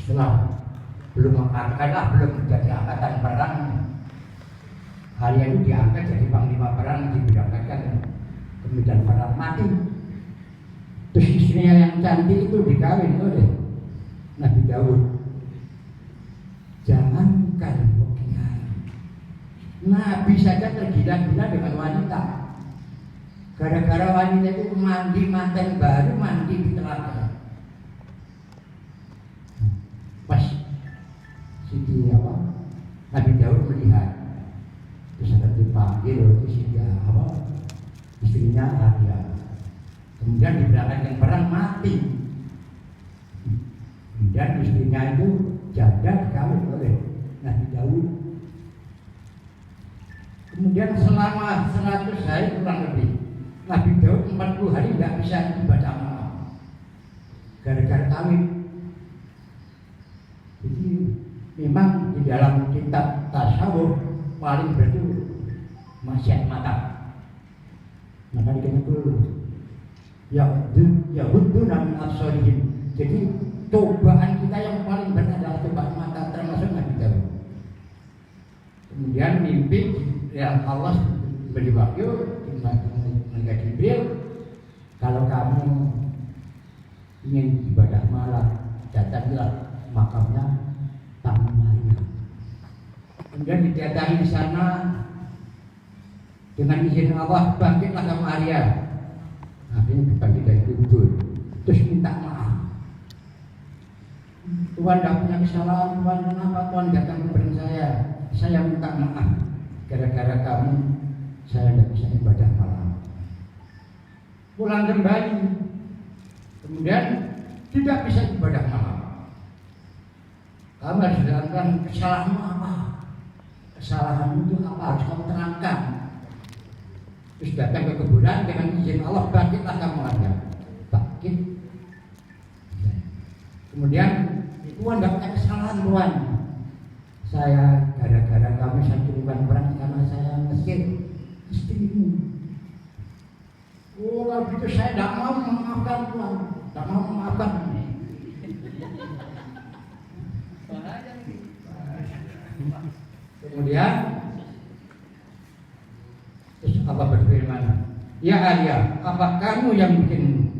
setelah belum jadi angkatan perang, Arya itu diangkat jadi panglima perang, diberangkatkan ke medan perang, mati. Terus istrinya yang cantik itu dikawin oleh Nabi Daud. Jangankan kiai, Nabi saja tergila-gila dengan wanita. Gara-gara wanita itu mandi manten baru, mandi di telaga. Pas Siti Nabi Daud melihat, terus ada dipanggil itu Siti istrinya Arya. Kemudian diberangkatkan perang, mati. Kemudian istrinya itu janda dikawin oleh Nabi Daud. Kemudian selama 100 hari kurang lebih, Nabi Daud 40 hari tidak bisa ibadah malam gara-gara kawin. Jadi memang di dalam kitab tasawuf paling betul maksiat mata. Maka dikatakan dulu ya hudu namin absorihim. Jadi cobaan kita yang paling berat adalah cobaan mata, termasuk Nabi Daud. Kemudian mimpi yang Allah beri wahyu malaikat Jibril, kalau kamu ingin ibadah malam, datangilah makamnya Taman Maria. Kemudian didatangi di sana, dengan izin Allah bangkitlah kamu Arya. Akhirnya dibangkit dari kubur, terus minta maaf. Tuhan tidak punya kesalahan, Tuhan kenapa Tuhan datang kepada saya minta maaf. Gara-gara kamu saya tidak bisa ibadah malam. Pulang kembali, kemudian tidak bisa ibadah malam. Kamu harus jalankan kesalahanmu apa? Kesalahanmu itu apa? Harus kamu terangkan. Terus datang ke kuburan dengan izin Allah, bangkitlah kamu ada. Bangkit. Kemudian Tuhan tidak punya kesalahan Tuhan. Saya gara-gara kamu saya kirimkan perang karena saya miskin istrimu. Oh, kalau begitu saya tidak mau memaafkan Tuhan, tidak mau memaafkan. Kemudian terus apa berfirman, ya Arya, apa kamu yang bikin?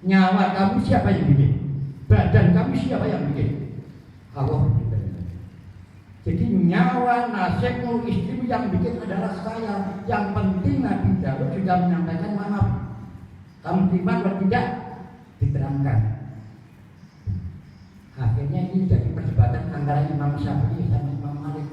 Nyawa kamu siapa yang bikin? Badan kamu siapa yang bikin? Allah. Jadi nyawa, nasibmu, istrimu yang bikin adalah saya. Yang penting Nabi Daud sudah menyampaikan maaf. Kamu terima atau tidak? Diterangkan. Akhirnya ini jadi perdebatan antara Imam Syafi'i sama Imam Malik.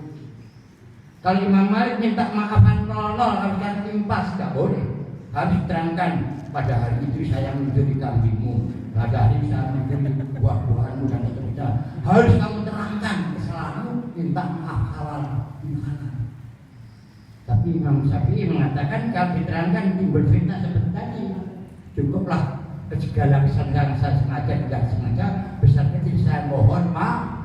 Kalau Imam Malik minta maafan nol-nol, haruskan impas, tidak boleh. Harus diterangkan, pada hari itu saya mencuri kambingmu, pada hari saya mencuri buah-buahanmu dan seterusnya. Harus kamu terangkan kesalahanmu, minta maaf halal gimana. Tapi Imam Syafi'i mengatakan kalau diterangkan timbul fitnah seperti tadi, cukuplah segala kesalahan saya sengaja tidak sengaja, besar kecil saya mohon maaf.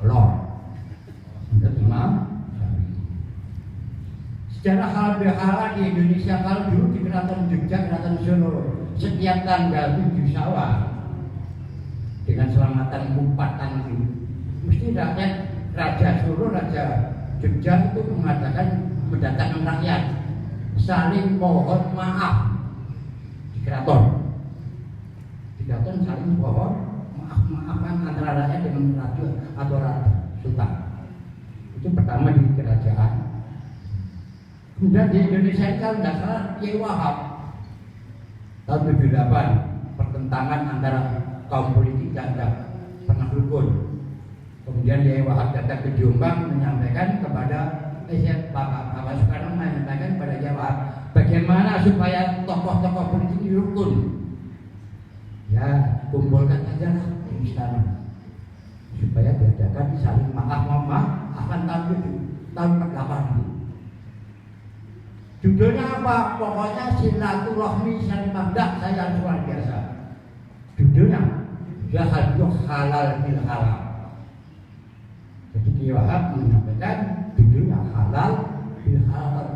Allah. Menurut Imam Syafi'i. Secara hal bihalal di Indonesia, kalau dulu di Keraton Jogja, Keraton Solo, setiap tanggal 7 Syawal dengan selamatan kumpatan itu, mesti rakyat Raja Solo, Raja Jogja itu mengatakan mendatangkan rakyat saling mohon maaf di keraton. Di keraton saling mohon maaf-maafan antara rakyat dengan ratu atau ratu sultan. Itu pertama di kerajaan. Kemudian di Indonesia itu kalau tidak salah Kiai Wahab tahun 78, pertentangan antara kaum politik dan pernah rukun. Kemudian Kiai Wahab datang ke Jombang menyampaikan kepada Bapak Soekarno menyampaikan kepada Kiai Wahab bagaimana supaya tokoh-tokoh politik ini rukun. Ya, kumpulkan saja lah di istana supaya diadakan saling maaf-maafan tahun 48. Judulnya apa? Pokoknya silaturahmi saling maafkan saya luar biasa. Judulnya Jahadul halal bil halal. Jadi Kiai Wahab menyampaikan judulnya halal bil halal.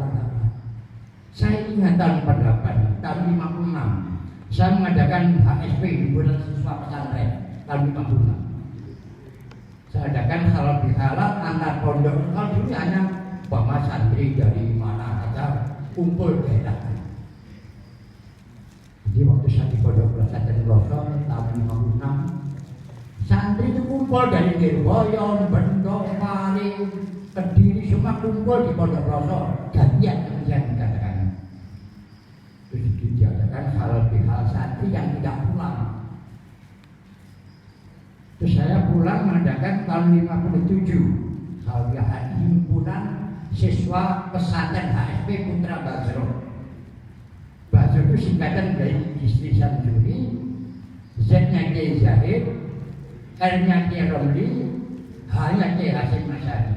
Saya ingat tahun 48, tahun 56 saya mengadakan HSP di bulan siswa pesantren. tahun 56. Saya adakan halal bihalal antar pondok. Kalau dulu hanya umpama santri dari mana saja kumpul daerah. Jadi waktu saya di pondok pesantren Loso tahun 56, santri itu kumpul dari Lirboyo, Bendok, Pari, Kediri, semua kumpul di pondok Loso. Gantian yang dikatakan. Terus diadakan halal bihalal santri yang tidak pulang. Terus saya pulang mengadakan tahun 57 halal himpunan siswa pesantren HSP Putra Basro. Basro itu singkatan dari istri Samsuri, Z-nya Kiai Zahid, R-nya Kiai Romli, H-nya Kiai Hasim Masyari.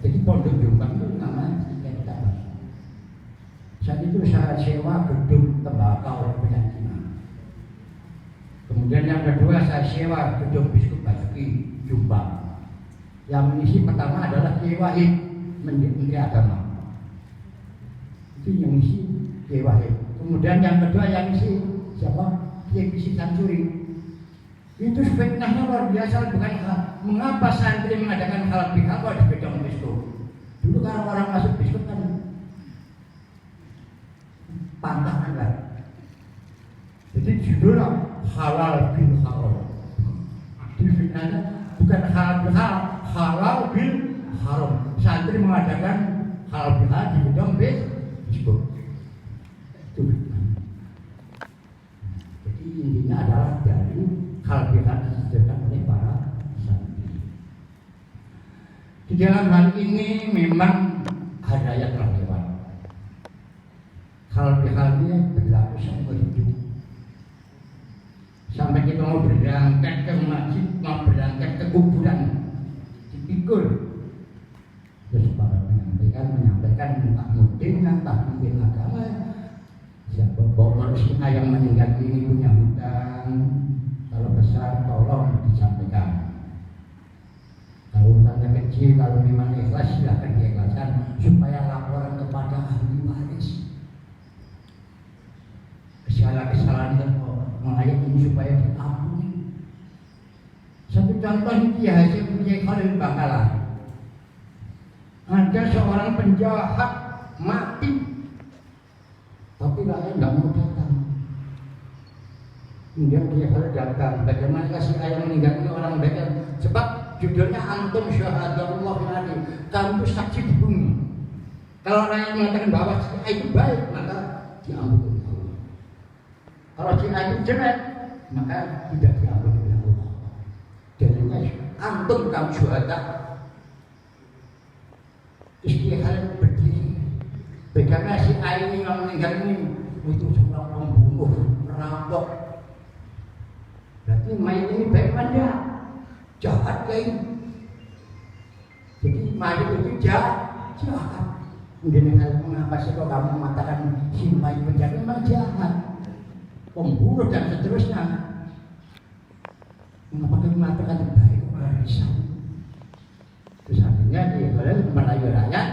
Jadi pondok Jombang itu nama Kiai Basro. Saat itu saya sewa gedung tembakau penyajian. Kemudian yang kedua saya sewa gedung Biskup Basuki Jombang. Yang mengisi pertama adalah Kiai Wahid, Menteri Agama. Itu yang mengisi Kiai Wahid. Kemudian yang kedua yang mengisi siapa? Kiai Bisi Samsuri. Itu fitnahnya luar biasa, bukan mengapa santri mengadakan halal bihalal di gedung Biskup. Dulu kalau orang masuk Biskup kan pantangan kan. Jadi judulnya halal bil halal. Definisinya bukan halal bil halal, halal bil haram. Santri mengadakan halal bil halal di gedung Biskup. Itu. Jadi intinya adalah dari halal bil halal disediakan oleh para santri. Di dalam hal ini memang ada yang telah lewat. Halal bil halal ini berlaku seumur hidup. Sampai kita mau berangkat ke masjid, mau berangkat ke kuburan, dipikul. Terus para menyampaikan entah mudin, entah mungkin agama. Siapa bawa manusia yang meninggal ini punya hutang, kalau besar tolong disampaikan. Kalau hutangnya kecil, kalau memang ikhlas silahkan diikhlaskan supaya laporan kepada ahli waris. Kesalahan-kesalahan dan mengayak ini supaya diampuni. Satu contoh ini hasil Kiai Khalil Bangkalan. Ada seorang penjahat mati, tapi rakyat nggak mau datang. Kemudian Kiai Khalil datang. Bagaimana kasih ayah meninggal ini orang baik? Sebab judulnya antum syahadallah filadi. Kamu itu saksi di bumi. Kalau rakyat mengatakan bahwa itu baik, maka diampuni. Kalau Cina itu jelek, maka tidak diampuni oleh Allah. Jadinya antum kaum syuhada. Terus dia kalian berdiri. Bagaimana si ini yang meninggal ini itu seorang pembunuh, perampok. Berarti mayat ini baik mana? Jahat kayak. Jadi mayat itu jahat. Kemudian mengapa sih kalau kamu mengatakan si mayat penjahat memang jahat? Pembunuh dan seterusnya. Mengapa kita mengatakan baik bisa? Terus akhirnya dia merayu rakyat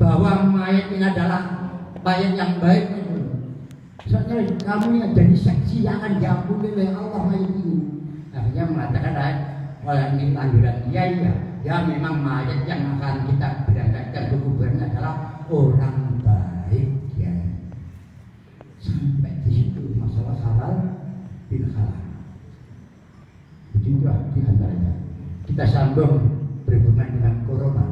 bahwa mayat ini adalah mayat yang baik. Soalnya kamu yang jadi saksi yang akan diampuni oleh Allah mayat ini. Akhirnya mengatakan rakyat, kalau ini lanjutan dia ya memang mayat yang akan kita berangkatkan ke kuburan adalah orang baik ya. Sampai di situ masalah halal bil halal. Itu di antaranya. Kita sambung berhubungan dengan corona.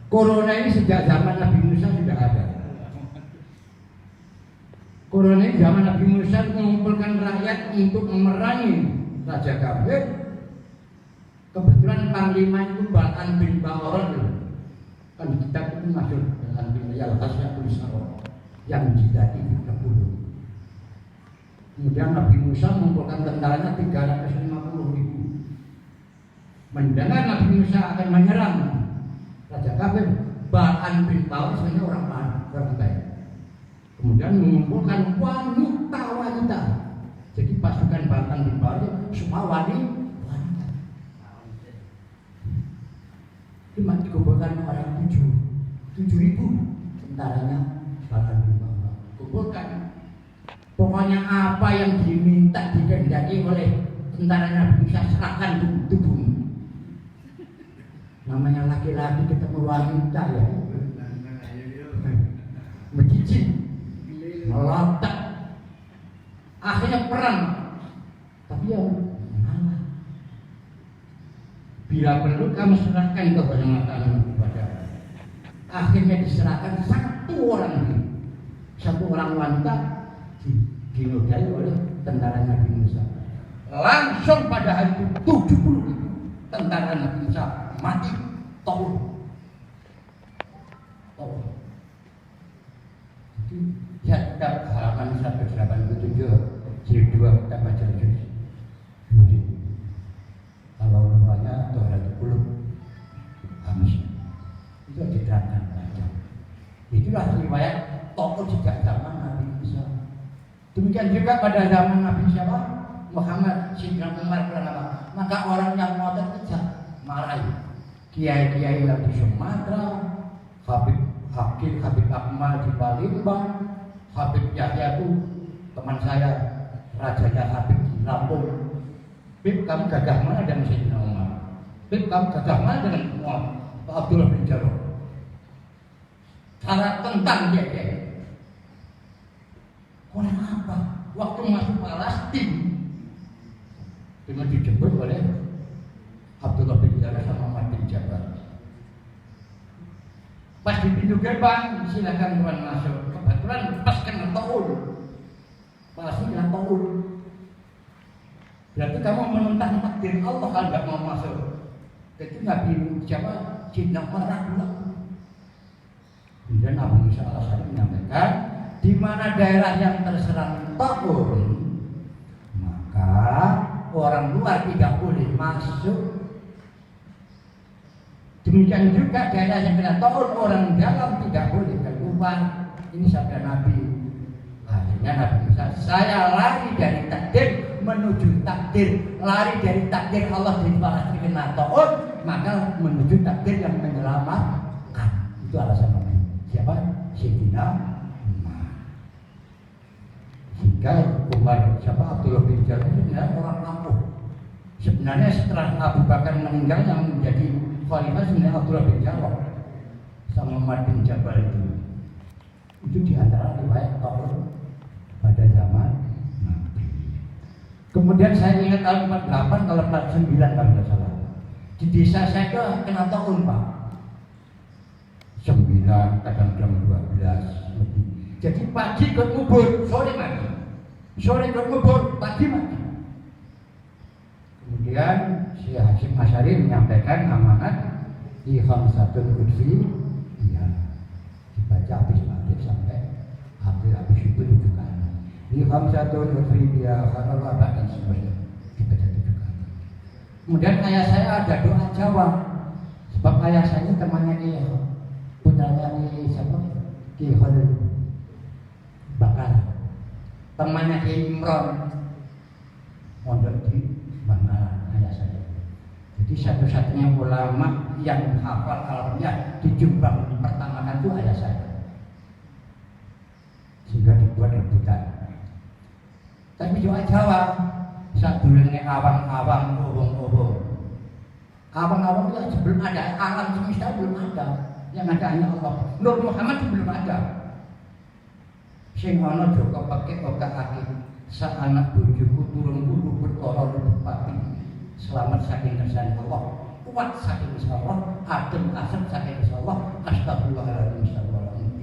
Corona ini sejak zaman Nabi Musa sudah ada. Corona ini zaman Nabi Musa mengumpulkan rakyat untuk memerangi Raja Kafir. Kebetulan panglima itu Bal'an bin Ba'oron. Kan kitab itu masuk Bal'an bin Yalhasnya tulisan yang jidati terbunuh. Kemudian Nabi Musa mengumpulkan tentaranya 350.000. Mendengar Nabi Musa akan menyerang Raja Kafir, Bal'an bin Ba'oron sebenarnya orang baik. Kemudian mengumpulkan wanita-wanita. Jadi pasukan Bal'an bin Ba'oron semua wanita. Cuma dikumpulkan orang 7.000 tentaranya Bal'an bin Ba'oron. Kumpulkan. Pokoknya apa yang diminta dikehendaki oleh tentara Nabi Musa serahkan tubuhmu. Namanya laki-laki ketemu wanita ya, menjijik, melotak, akhirnya perang. Tapi ya mana? Bila perlu kamu serahkan kehormatanmu kepada. Akhirnya diserahkan satu orang wanita dinodai oleh tentara Nabi Musa. Langsung pada hari itu 70 tentara Nabi Musa mati. Tolong. Jadi ya halaman 187 jilid 2 kita baca terus. Kalau namanya Tohratul Qulub Hamis itu diterangkan saja. Itulah riwayat tokoh sejak zaman Nabi Musa. Demikian juga pada zaman Nabi siapa? Muhammad Sidna Umar berapa? Maka orang yang ngotot kejar marahi kiai-kiai yang di Sumatera, Habib Akmal di Palembang, Habib Yahya itu teman saya, rajanya Habib di Lampung. Habib kamu gagah mana dengan Sidna Umar? Habib kamu gagah mana dengan Pak Abdullah bin Jarrah? Cara tentang dia. Oleh apa? Waktu masuk Palestina cuma dijemput oleh Abdullah bin Jarrah sama Ahmad bin Jabal. Pas di pintu gerbang, silakan tuan masuk. Kebetulan pas kena taul, pasti kena taul. Berarti kamu menentang takdir Allah kalau nggak mau masuk. Itu Nabi siapa? Sidna Umar pula. Kemudian Abu Musa al-Asy'ari menyampaikan, di mana daerah yang terserang taul, maka orang luar tidak boleh masuk. Demikian juga daerah yang kena taul, orang dalam tidak boleh keluar. Ini sabda Nabi. Akhirnya Nabi Musa, saya lari dari takdir menuju takdir, lari dari takdir Allah di Palestina kena taul, maka menuju takdir yang menyelamatkan. Itu alasan Nabi. Siapa? Sayyidina Umar. Sehingga Umar siapa? Abdullah bin Jarrah itu orang Lampung. Sebenarnya setelah Abu Bakar meninggal yang menjadi khalifah sebenarnya Abdullah bin Jarrah sama Umar bin Jabal itu diantara riwayat taul pada zaman Nabi. Kemudian saya ingat tahun 48 kalau 49 kalau tidak salah. Di desa saya itu kena taul Pak. 9 kadang jam 12 lebih. Jadi pagi ikut ngubur, sore mati. Sore ikut ngubur, pagi mati. Kemudian si Hasyim Asy'ari menyampaikan amanat di Khamsatul Udfi, ya dibaca habis maghrib sampai habis itu 7 kali. Di Khamsatul Udfi ya Allah dan seterusnya dibaca 7 kali. Kemudian ayah saya ada doa Jawa, sebab ayah saya temannya dia, putranya di siapa? Ki Khalil Bakar, temannya Ki Imron, mondok di mana ayah saya. Jadi satu-satunya ulama yang hafal Al-Qur'an di Jombang pertama kali itu ayah saya. Sehingga dibuat rebutan. Tapi doa Jawa sadurunge awang-awang obong-obong. Awang-awang itu sebelum ada, alam semesta belum ada. Yang ada hanya Allah. Nur Muhammad belum ada. Sing ana Joko pakai okak-akik. Sak anak bojoku turunku luput lara luput pati. Selamat saking kersane Allah, kuat saking Allah, adem asem saking Allah. Astagfirullahaladzim, astagfirullahaladzim.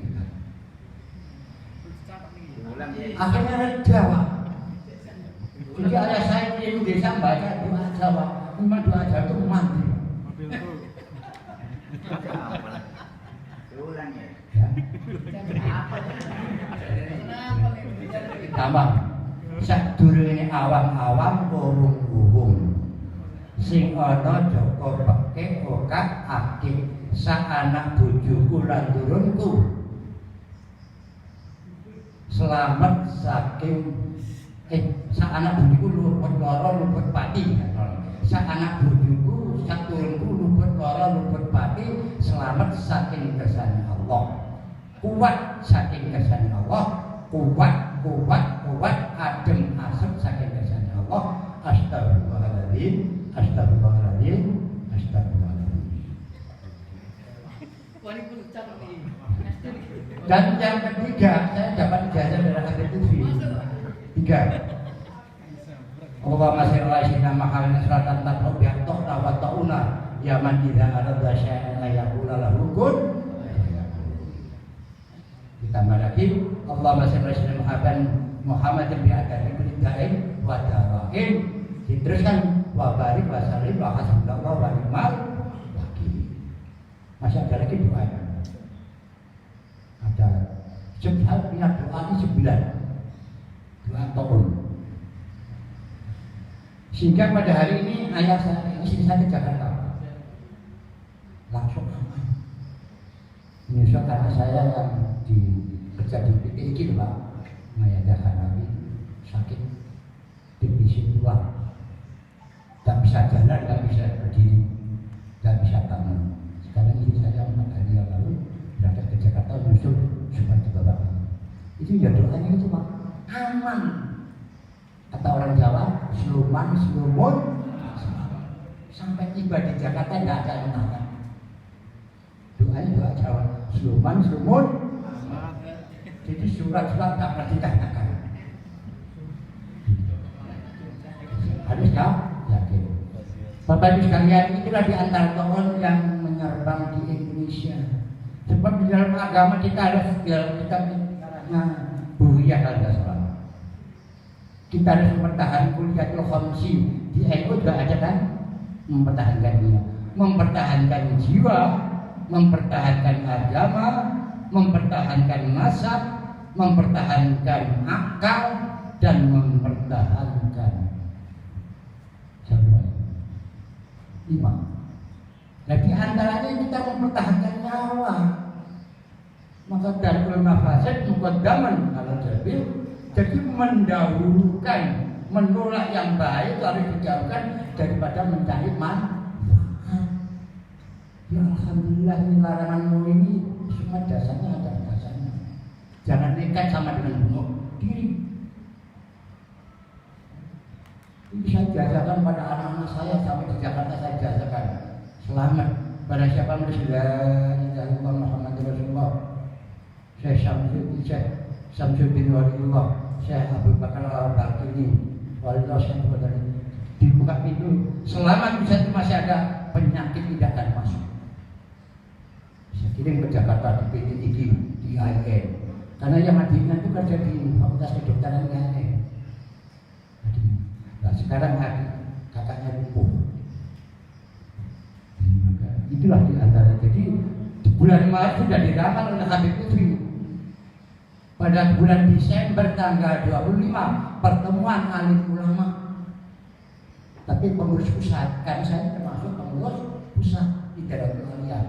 Akhirnya ada Jawa. Jadi ayah saya di desa baca doa Jawa. Memang doa Jawa itu mandi. Tambah. Sadurunge awam-awam urung-urung. Sing ana Joko peke okak akik. Sak anak bojoku lan turunku. Selamat saking sak anak bojoku luput lara luput pati. Sak anak bojoku, sak turunku luput lara luput pati. Selamat saking kersane Allah. Kuat saking kersane Allah. Kuat adem asem saking kersane Allah. Astagfirullahaladzim, astagfirullahaladzim, astagfirullahaladzim. Dan yang ketiga, saya dapat ijazah dari Habib Lutfi. 3. Allahumma shalli ala sayyidina Muhammadin salatan tablugh biha ta'na wa ta'una ya man idza arada syai'an la yaqula lahu kun. Ditambah lagi Allahumma shalli ala sayyidina Muhammadin bi adami kullidain wa darain. Diteruskan wa barik wa sallim wa hasbunallahu wa ni'mal wakil. Masih ada lagi doa. Ada sebab punya doa ini 9 doa tahun. Sehingga pada hari ini ayah saya, istri saya ke Jakarta langsung aman. Menyusul karena saya yang kerja di PT ini Pak Mayada Hanawi sakit divisi tulang, tak bisa jalan, tak bisa berdiri, tak bisa tangan. Sekarang istri saya 4 hari yang lalu berangkat ke Jakarta menyusul seperti Bapak. Itu ya doanya itu Pak, aman. Kata orang Jawa, sluman, slumun, sampai tiba di Jakarta tidak ada yang tahan. Doanya doa Jawa, sluman, slumun. Jadi surat-surat tak pernah ditanyakan. Harus yakin. Bapak Ibu sekalian, itulah di antara tahun yang menyerang di Indonesia. Sebab di dalam agama kita harus kita caranya buhiyah al-Basra. Kita harus mempertahankan kuliatul khamsi. Di NU juga ada kan? Mempertahankan dia, mempertahankan jiwa, mempertahankan agama, mempertahankan nasab, mempertahankan akal, dan mempertahankan jalan. 5. Nah di antaranya kita mempertahankan nyawa. Maka darul mafasid muqaddaman ala jalbil. Jadi mendahulukan, menolak yang baik harus dijauhkan daripada mencari manfaat. Ya alhamdulillah ini laranganmu ini semua dasarnya ada dasarnya. Jangan nekat sama dengan bunuh diri. Ini saya jazakan pada anak-anak saya sampai di Jakarta, saya jazakan selamat pada siapa Rasulullah Muhammad Rasulullah. Saya Syamsuddin Waliullah, Syekh Abu Bakar Al-Bakiri Waliullah, Syekh Badari. Dibuka pintu, selama bisa itu masih ada penyakit tidak akan masuk. Saya kirim ke Jakarta di PT IGI, di IAIN. Karena yang Madinah itu kerja di Fakultas Kedokteran IAIN. Nah sekarang kakaknya lumpuh. Itulah di antara. Jadi di bulan Maret sudah diramal oleh Habib Lutfi. Pada bulan Desember tanggal 25 pertemuan alim ulama. Tapi pengurus pusat, karena saya termasuk pengurus pusat di daerah Aliyah.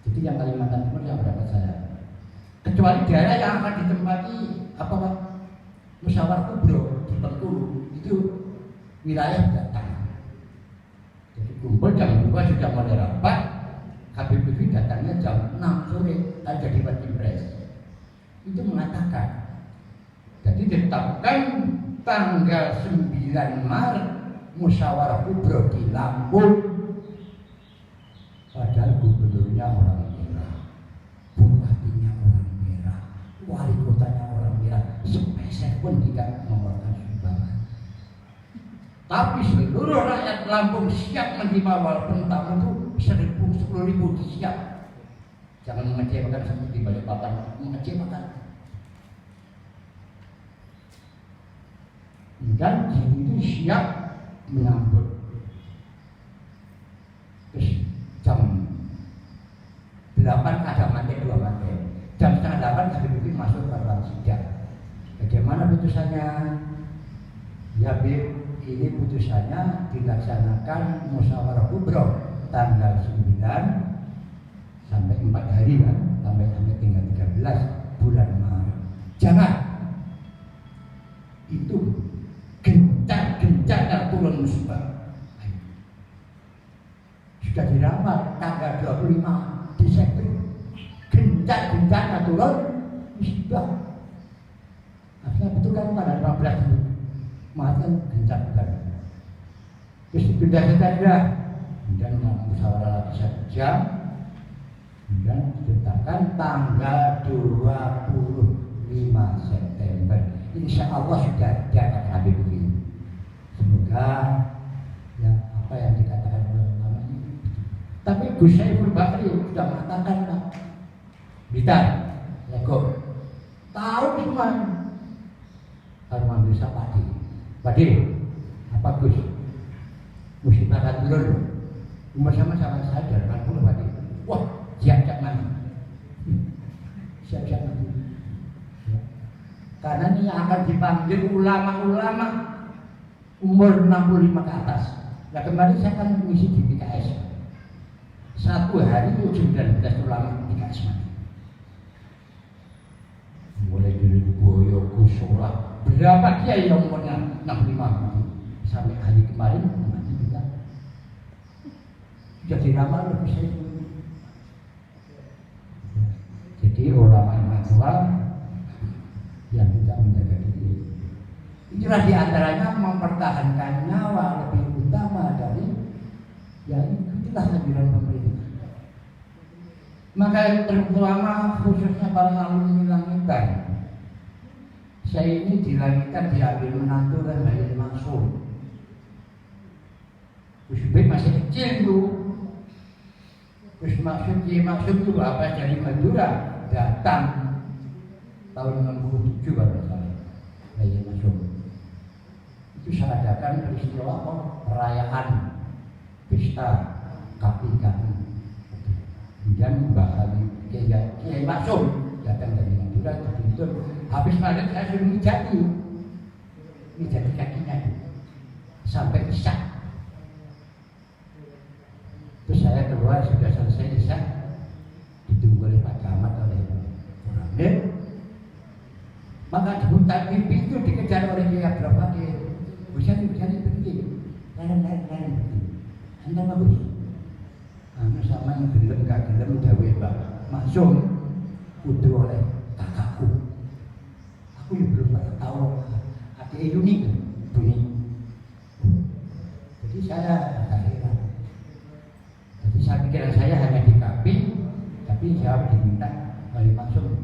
Jadi yang Kalimantan Timur yang berdapat saya. Kecuali daerah yang akan ditempati apa Pak? Musyawarah kubro di Bengkulu itu wilayah datang. Jadi kumpul jam 2 sudah mulai rapat. Habib Lutfi datangnya jam 6 sore, tadi jadi Wajibres. Itu mengatakan, jadi ditetapkan tanggal 9 Maret musyawarah kubro di Lampung. Padahal gubernurnya orang merah, bupatinya orang merah, wali kotanya orang merah, sepeser pun tidak mengeluarkan sumbangan. Tapi seluruh rakyat Lampung siap menerima walaupun tamu itu 10.000 siap. Jangan mengecewakan seperti Balikpapan, mengecewakan. Dan itu siap menyambut. Terus jam 8 ada mantek 2 mantek. Jam setengah 8 Habib Lutfi masuk ke ruang sidang. Bagaimana putusannya? Ya Bib, ini putusannya dilaksanakan musyawarah kubro tanggal 9 sampai 4 hari kan, sampai tinggal 13 bulan Maret. Jangan itu gencar turun musibah. Sudah diramal tanggal 25 Desember, gencar turun musibah. Akhirnya betul kan pada 15 Maret kan gencar bukan. Terus sudah saja, kemudian musyawarah lagi 1 jam, kemudian ditetapkan tanggal 25 September. Insya Allah sudah ada kata Habib begini. Semoga ya apa yang dikatakan ulama ini. Tapi Gus Saiful Bakri sudah mengatakan Pak, Blitar, Lego, tahu semua harus mengambil sapati. Padi, apa Gus? Musibah akan turun. Umur sama-sama saya 80 Padi. Wah, siap-siap mati. Siap-siap mati. Karena ini akan dipanggil ulama-ulama umur 65 ke atas. Nah kemarin saya kan mengisi di PKS. 1 hari 19 ulama PKS mati. Mulai dari Boyo, Gusola, berapa kiai yang umurnya 65 mati. Sampai hari kemarin mati juga. Jadi ramal lebih saya. Jadi ulama tua yang tidak menjaga diri. Itulah diantaranya mempertahankan nyawa lebih utama dari yang itulah anjuran pemerintah. Maka yang terutama khususnya para alumni Langitan, saya ini di Langitan diambil menantu dan bayi maksud. Usbek masih kecil tuh. Terus maksud itu apa dari Madura datang tahun 67 pada saya bayi masuk. Itu saya adakan peristiwa apa? Perayaan pesta KPKI. Kemudian Mbak Ali Kiai Maksum datang dari Madura itu habis maghrib saya suruh mijati kakinya itu sampai isak. Terus saya keluar sudah selesai isak, ditunggu oleh Pak Camat oleh Ramil. Maka di hutan pipi itu dikejar oleh Kiai Abdul Fakir. Bisa berhenti, lain berhenti. Anda bagus. Anu sama yang gelem gak gelem dawe Pak Maksum kudu oleh kakakku. Aku yang belum pernah tahu adik Yuni bunyi. Jadi saya heran. Jadi saya pikiran saya hanya di KP, tapi jawab diminta oleh Maksum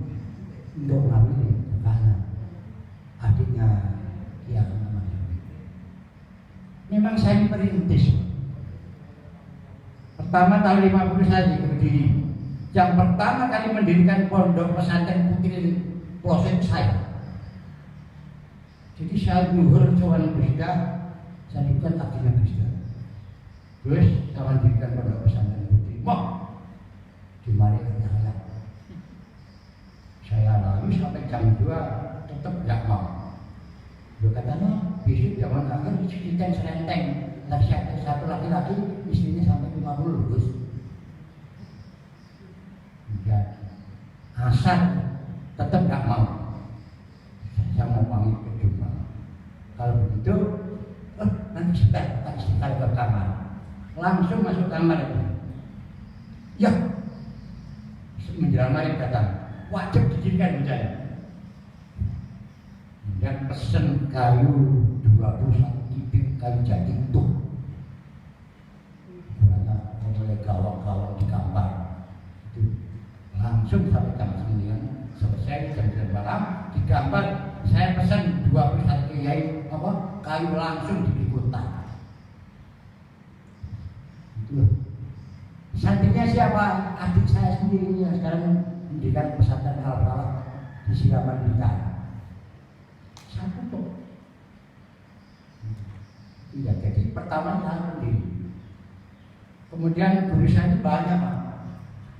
untuk ngambil karena adiknya yang namanya. Memang saya perintis. Pertama tahun 50 saya berdiri. Yang pertama kali mendirikan pondok pesantren putri Ploset saya. Jadi saya luhur cawan Gusda, saya bukan akhirnya Gusda. Terus saya mendirikan pondok pesantren putri. Wah, dimari saya. Saya lalu sampai jam 2 tetap tidak mau. Dia katanya besok zaman akhir kita serenteng. Satu laki-laki istrinya sampai 50 Gus. Ya, asal tetap nggak mau. Saya mau pamit ke rumah. Kalau begitu, nanti sebentar tak istiqlal ke kamar. Langsung masuk kamar itu. Ya, menjelang malam datang. Wajib dijadikan hujan. Dan pesen kayu 21 tibik kayu jati utuh. Mulai gawang-gawang di kamar itu langsung sampai jam 9 selesai jam 9 malam di kamar saya pesan 21 kiai kayu langsung di kota. Itu santrinya siapa? Adik saya sendiri yang sekarang mendirikan pesantren Al-Falah di Siraman Blitar. Satu tuh. Iya, jadi pertama saya sendiri. Kemudian guru saya banyak Pak.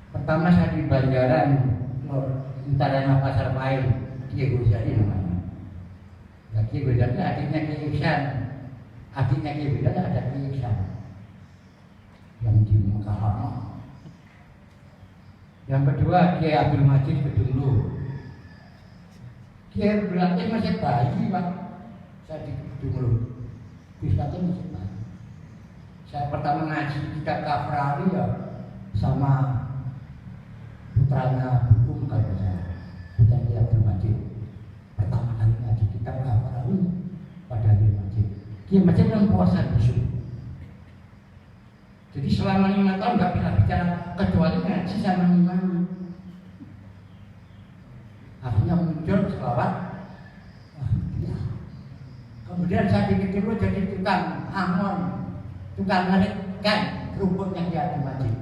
Pertama saya di Banjaran, utaranya Pasar Pahit, Kiai Gozali namanya. Nah, Kiai Gozali adiknya Kiai Iksan, adiknya Kiai Gozali ada Kiai Iksan yang di Mekah. Yang kedua Kiai Abdul Majid Kedunglu. Kiai Abdul Majid masih bayi Pak, saya di Kedunglu. Kisahnya masih bayi. Saya pertama ngaji kitab Kafrawi ya sama putranya hukum kalau saya, putra Kiai Abdul Majid. Pertama kali ngaji kitab Kafrawi pada Kiai Majid. Kiai Majid kan puasa besok selama 5 tahun nggak bisa bicara kecuali ngaji sama imam. Akhirnya muncul selawat. Kemudian saya dikit dulu jadi tukang angon, tukang ngerekkan rumputnya dia di masjid.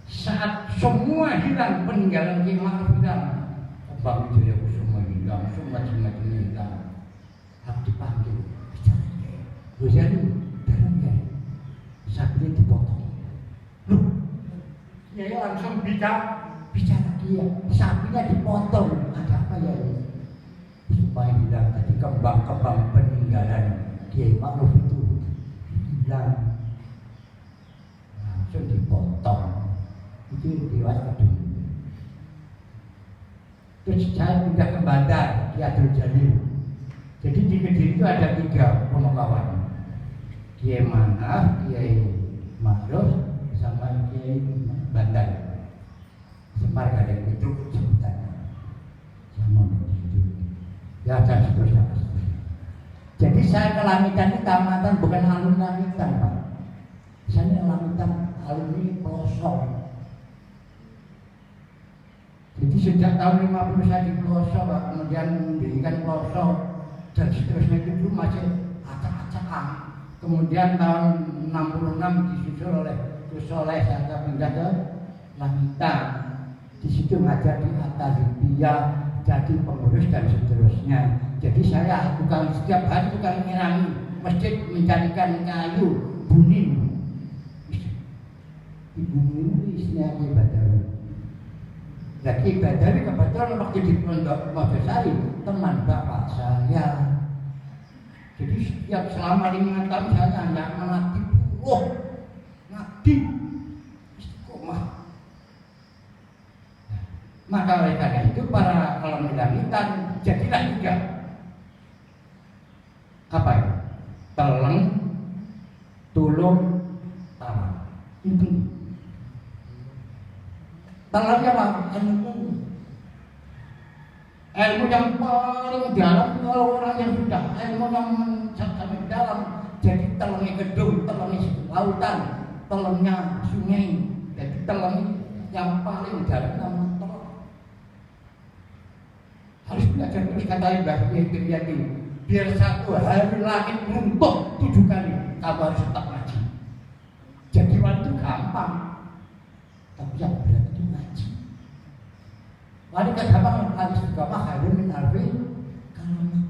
Saat semua hilang, peninggalan Ki Ma'ruf hilang, Bang Wijaya semua hilang, semua macam-macam hilang. Aku dipanggil, bicara dia. Jadi dalam ya, sapinya dipotong. Loh, dia langsung bicara dia, sapinya dipotong. Ada apa ya ini? Supaya hilang tadi kembang-kembang peninggalan Kiai Ma'ruf itu hilang, langsung dipotong. Itu lewat kedua. Terus saya pindah ke Bandar, di Abdul Jalil. Jadi di Kediri itu ada 3 ponokawan, Kiai Manaf, Kiai Ma'ruf, sama Kiai Bandar. Semar kadang itu sebutannya sama begitu. Ya dan seterusnya. Jadi saya ke Langitan ini tamatan bukan alun Langitan, Pak. Saya Langitan alumni pelosok. Jadi sejak tahun 50 saya di pelosok, Pak. Kemudian mendirikan pelosok dan seterusnya itu dulu masih acak-acakan. Kemudian tahun 66 disusul oleh Gus Soleh, saya pindah ke Langitan. Di situ ngajar di Atalibia, jadi pengurus dan seterusnya. Jadi saya bukan setiap hari bukan menyirangi masjid, mencarikan kayu bunin. Ibu ini istrinya Ki Badawi. Nah Ki Badawi kebetulan waktu di Pondok Mojosari teman bapak saya. Jadi setiap selama 5 tahun saya hanya melatih ngaji istiqomah. Maka oleh karena itu para alumni Langitan jadilah 3. Apa itu? Teleng, tulung, tawa. Itu. Telengnya apa? Ilmu yang paling dalam kalau orang yang sudah ilmu yang sangat dalam. Jadi telengnya gedung, telengnya lautan, telengnya sungai. Jadi teleng yang paling dalam harus belajar terus, kata Mbah Yati, biar satu hari langit runtuh 7 kali, kamu harus tetap ngaji. Jadi waktu gampang, tapi yang berat itu ngaji. Wanita gampang harus gampang harus menarbi karena.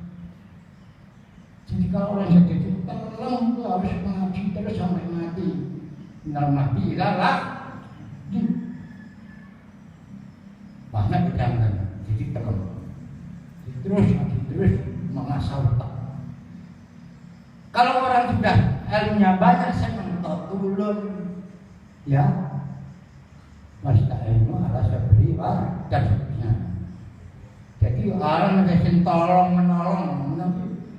Jadi kalau orang yang jadi teleng itu harus ngaji terus sampai mati. Mati lah, banyak kejangan. Jadi teleng. Terus mengasah otak. Kalau orang sudah ilmunya banyak, saya mentok tulun, ya, masih ilmu harus beri dan seterusnya. Jadi orang yang tolong menolong,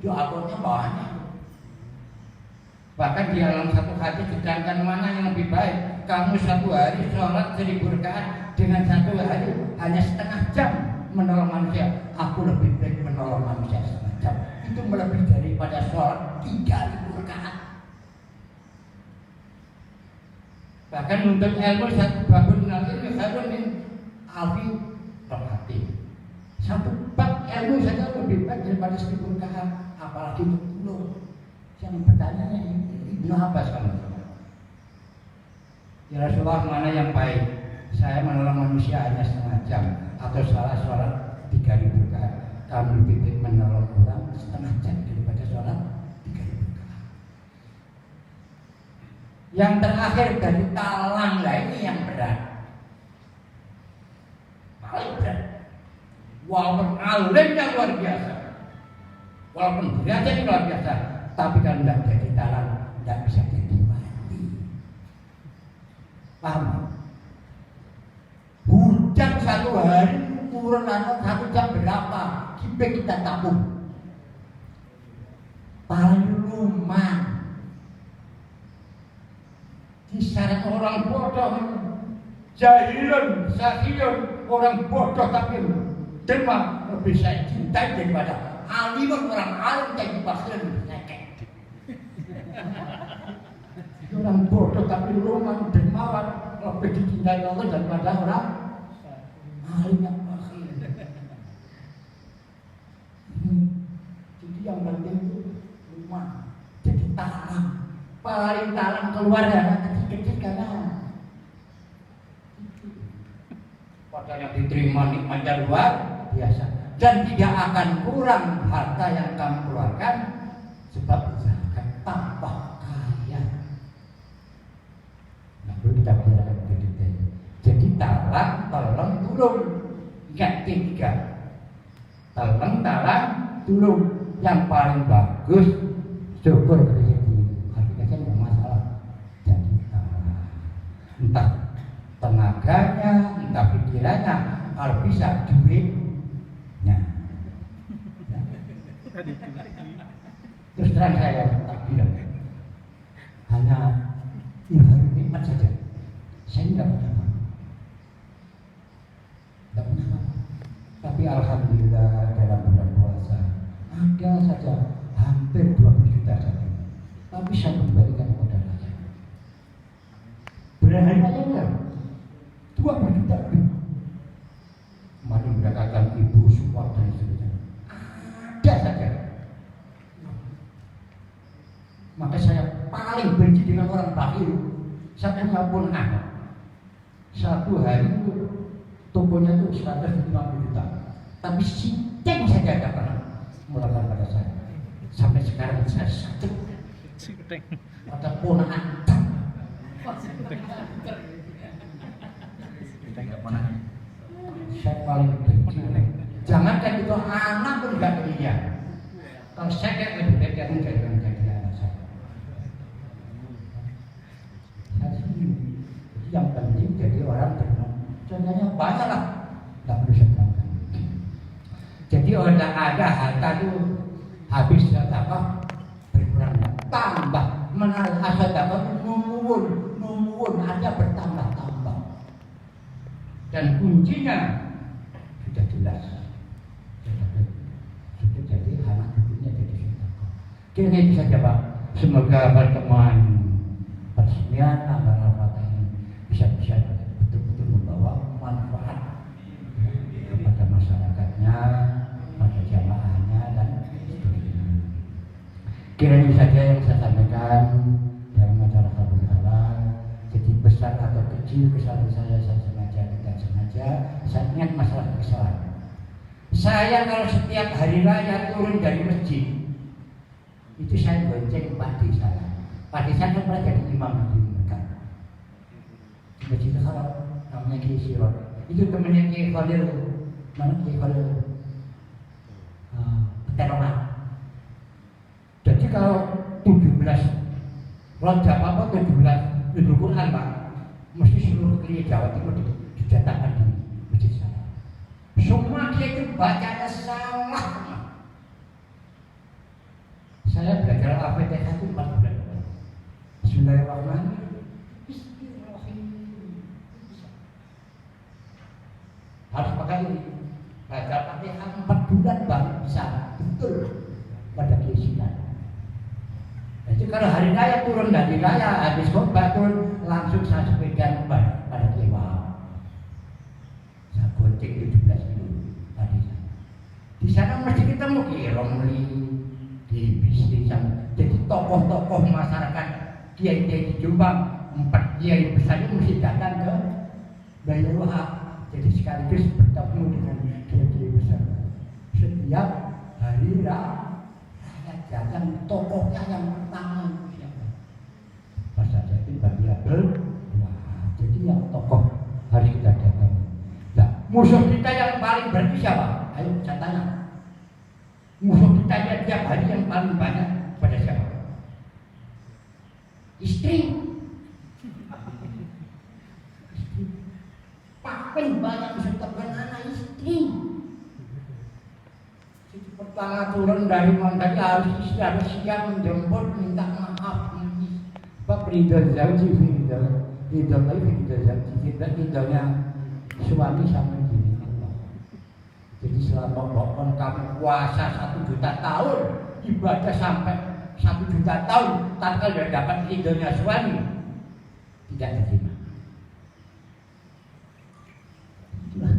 itu akurnya banyak. Bahkan di dalam satu hadis sedangkan mana yang lebih baik, kamu 1 hari sholat 1000 rakaat dengan 1 hari hanya setengah jam menolong manusia. Aku lebih baik menolong manusia setengah jam. Itu melebihi daripada sholat 3000 rakaat. Bahkan untuk ilmu satu babun ilmu harun min alfi rakaati. 1 bab ilmu saja lebih baik daripada 1000 rakaat. Apalagi untuk tulung. Yang bertanya Ibnu Abbas kan. Ya Rasulullah, mana yang baik? Saya menolong manusia hanya setengah jam atau salah sholat 3000 rakaat. Kamu lebih baik menolong orang setengah jam daripada sholat 3000 rakaat. Yang terakhir dari talang lah ini yang berat, paling berat. Walaupun alimnya luar biasa, walaupun derajatnya luar biasa, tapi kalau tidak jadi talang, tidak bisa jadi wali. Paham? Hujan 1 hari turun 1 jam berapa? Kita tabung. Paling lumayan. Kisaran orang bodoh, jahilun, sahiyun, orang bodoh tapi demam lebih saya cintai daripada alimun orang alim tapi pasti lebih nekek. orang bodoh tapi rumah dermawan lebih dicintai Allah daripada orang alim yang akhir. Jadi yang penting itu rumah jadi talang, paling talang keluar ya kecil-kecil karena pada yang diterima nikmatnya luar biasa dan tidak akan kurang harta yang kamu keluarkan sebab akan tambah kaya. Nah, perlu kita bicarakan begitu. Jadi talang, tolong, tulung. Ingat tiga. Tolong, talang, tulung. Yang paling bagus syukur rezeki. Hakikatnya tidak masalah. Jadi talang. Entah tenaganya, entah pikirannya, kalau bisa duitnya. Terus terang saya tak bilang hanya ilham nikmat saja. Saya tidak punya apa, tidak punya apa. Tapi alhamdulillah dalam bulan puasa ada saja hampir 20 juta saja. Tapi saya kembalikan kepada rakyat. Berapa banyak? 20 juta lebih. Kemarin berkatakan ibu support dan sebagainya. Ada saja. Maka saya paling benci dengan orang bakhil. Saya punya pun anak. Satu hari itu tokonya itu 150 juta. Tapi sinceng saja tidak pernah melakukan pada saya. Sampai sekarang saya sakit. Pada ponakan. Saya paling benci. Jangankan itu anak pun tidak demikian. Kalau saya kayak lebih baik yang menjadi anak saya. Yang penting jadi orang benar. Contohnya banyak lah, tidak perlu saya terangkan. Jadi orang ada harta itu habis sedekah berkurang, tambah menarik sedekah numuwun ada bertambah-tambah. Dan kuncinya sudah jelas. Sudah jadi anak hidupnya jadi sedekah. Kira itu saja Pak. Semoga pertemuan persemian antara Al-Fatihah ini bisa betul-betul membawa manfaat kepada masyarakatnya, pada jamaahnya dan seterusnya. Kiranya saja yang saya sampaikan dalam acara kabul halal. Jadi besar atau kecil kesalahan saya sengaja tidak sengaja. Saya ingat masalah kesalahan. Saya kalau setiap hari raya turun dari masjid itu saya bonceng padi saya. Padi saya kan pernah jadi imam di Mekah. Masjid Haram namanya Kiai Sirot. Itu temannya Kiai Khalil. Mana Kiai Khalil? Peteroman. Jadi kalau 17 Rajab apa 17 Idul Quran Pak, mesti seluruh Kiai Jawa Timur dijatakan di masjid saya. Semua dia itu bacanya salah. Saya belajar Al-Fatihah itu 4 bulan. Bismillahirrahmanirrahim. Harus pakai ini. Baca Al-Fatihah 4 bulan baru bisa betul pada keisian. Jadi kalau hari raya turun dari raya habis khotbah turun langsung saya sepeda pada Dewa. Saya gonceng 17 kilo tadi saya. Di sana mesti ketemu Kiai Romli, di bisnis jadi tokoh-tokoh masyarakat kiai-kiai di Jombang 4 kiai besar itu mesti datang ke Baitul Wahab. Jadi sekaligus bertemu dengan kiai-kiai besar. Setiap hari raya datang tokohnya yang pertama siapa? Masa jadi bagi Abdul. Wah, jadi yang tokoh harus kita datang. Nah, musuh kita yang paling berarti siapa? Ayo saya tanya. Musuh kita yang tiap hari yang paling banyak pada siapa? Istri. Paling banyak musuh anak istri. Pertama turun dari mantan harus istri harus siap menjemput minta maaf. Sebab ridho zauji ridho zauji ridhonya suami sama gini Allah. Jadi selama kamu puasa 1 juta tahun, ibadah sampai 1 juta tahun, tanpa dapat ridhonya suami, tidak diterima. Itulah.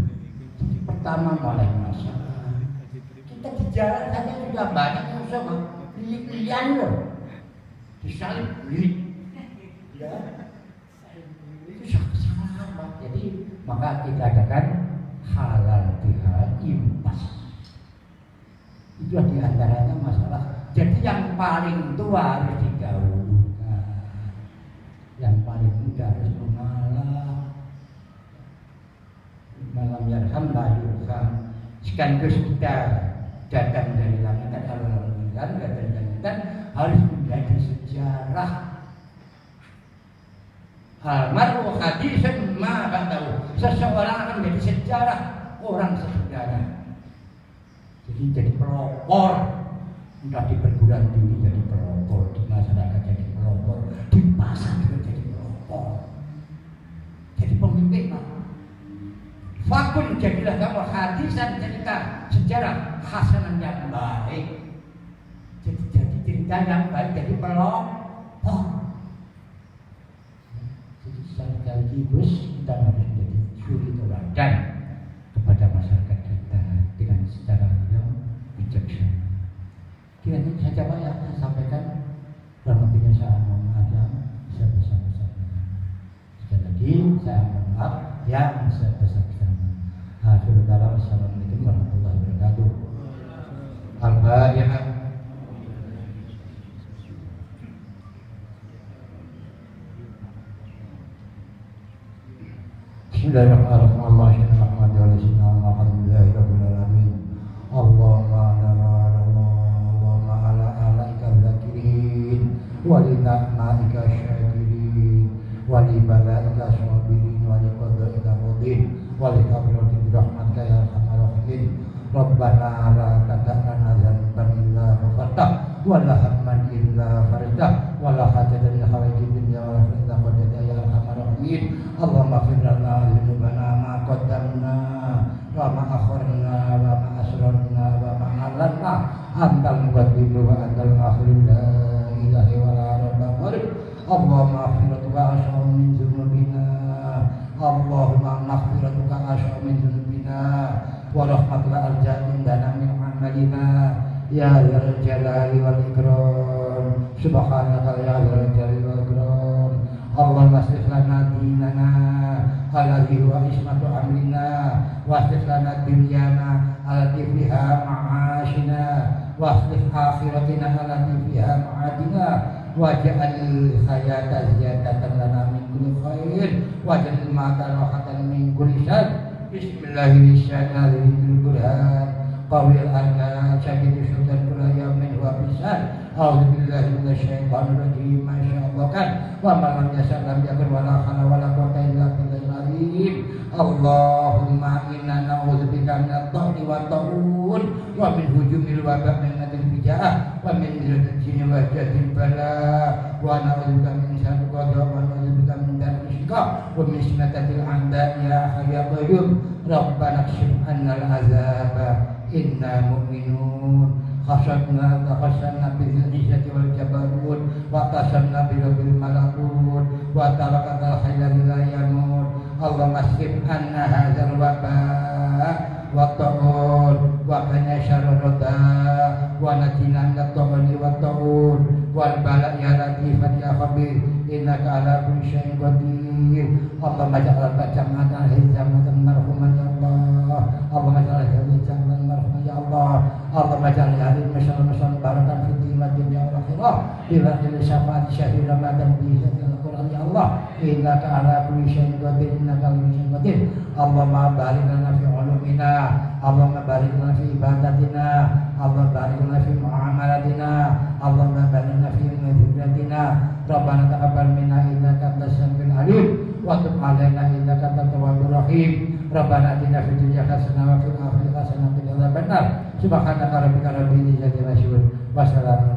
Jadi pertama mulai masalah. Kita di jalan saja sudah banyak yang sama pilihan loh, disalib beli, ya itu sangat. Jadi maka kita adakan halal bihalal impas. Itu diantaranya masalah. Jadi yang paling tua harus didahulukan, yang paling muda harus mengalah. Malam yarham la yurham. Sekaligus kita datang dari langit dan datang harus menjadi sejarah. Almaru hadisan ma ba'dahu. Seseorang akan menjadi sejarah orang sesudahnya. Jadi pelopor, entah di perguruan tinggi jadi pelopor, di masyarakat jadi pelopor, di pasar juga jadi pelopor, jadi pemimpin. Fakun jadilah kamu hadisan, cerita sejarah hasanah yang baik. Jadi cerita yang baik, jadi pelopor. Jadi sekaligus kita harus menjadi suri teladan kepada masyarakat kita dengan secara yang bijaksana. Kiranya saja Pak yang saya sampaikan, kurang lebihnya saya mohon maaf yang sebesar-besarnya. Sekali lagi saya mohon maaf yang sebesar-besarnya. Assalamualaikum warahmatullahi wabarakatuh. Al-Fatihah. Bismillahirrahmanirrahim. Allahumma ala alaika zakirin wa li na'maika syakirin wa li balaika sabirin wa li qadaika radin wa li kabrati birahmatika ya arhamar rahimin. Rabbana la tada'lana dzanban illa ghafartah wa la hamman illa farajtah wa la hajatan min hawaijid dunya wal akhirati qadada ya arhamar rahimin. Allahumma ighfir lana dzunubana ma qaddamna wa ma akharna wa ma asrarna wa ma alanna antal muqaddim wa antal muakhir la ilaha illa anta ghalib. Allahumma maghfiratuka as'am min dzunubina, Allahumma maghfiratuka as'am min dzunubina wa rahmatuka arja'in dana min amalina ya dzal jalali wal ikram. Subhanaka ya dzal jalali wal ikram. Allahumma aslih lana dinana alladhi huwa ismatu amrina wa aslih lana dunyana allati fiha ma'ashina wa aslih akhiratina allati fiha ma'adina waj'al hayata ziyadatan lana min kulli khair waj'al ma'ata rahatan min kulli syarr. Bismillahirrahmanirrahim. Qawil anna syahidi sultan kula yamin wa bisan. A'udzubillahi minasyaitonir rajim. Masyaallah kan. Wa man lam yasha lam yakun wa la hawla wa la quwwata illa billahil azim. Allahumma inna na'udzubika minadh dhahri wa ta'un wa min hujumil waba' min nadil bija'ah wa min zinatil jinni wa jadil bala wa na'udzubika min syarril qada wa na'udzubika min daril shiqaq wa min sinatatil a'da ya hayy ya qayyum. Rabbana kshif 'annal 'adzaba inna mu'minun khashatna takhasanna bil izzati wal jabarut wa tasanna bil malakut wa tarakal hayya la yamut. Allahumma kshif 'anna hadzal waba wa ta'ud wa kana syarrul rada wa najina min at-taghni wa ta'ud wal bala ya latifan ya khabir innaka ala kulli syai'in qadir. Allahumma ja'al jama'atan hizamatan marhuman ya Allah. Allahumma ja'al hizamatan marhuman ya Allah. Allahumma ja'al hadhihi masyaallah barakan fi dunya wal akhirah bi wajhi syafaat syahid ramadan bi Al-Qur'an ya Allah. Innaka ala kulli syai'in qadir innaka ala kulli syai'in qadir. Allahumma barik lana fi ulumina, Allahumma barik lana fi ibadatina, Allahumma barik lana fi muamalatina, Allahumma barik lana fi dzurriyyatina. Rabbana taqabbal minna innaka antas samiul alim wa tub 'alaina innaka antat tawwabur rahim. Rabbana atina fid dunya hasanah wa fil akhirati hasanah wa qina adzabannar. Subhanaka rabbika rabbil izzati amma yasifun wa salamun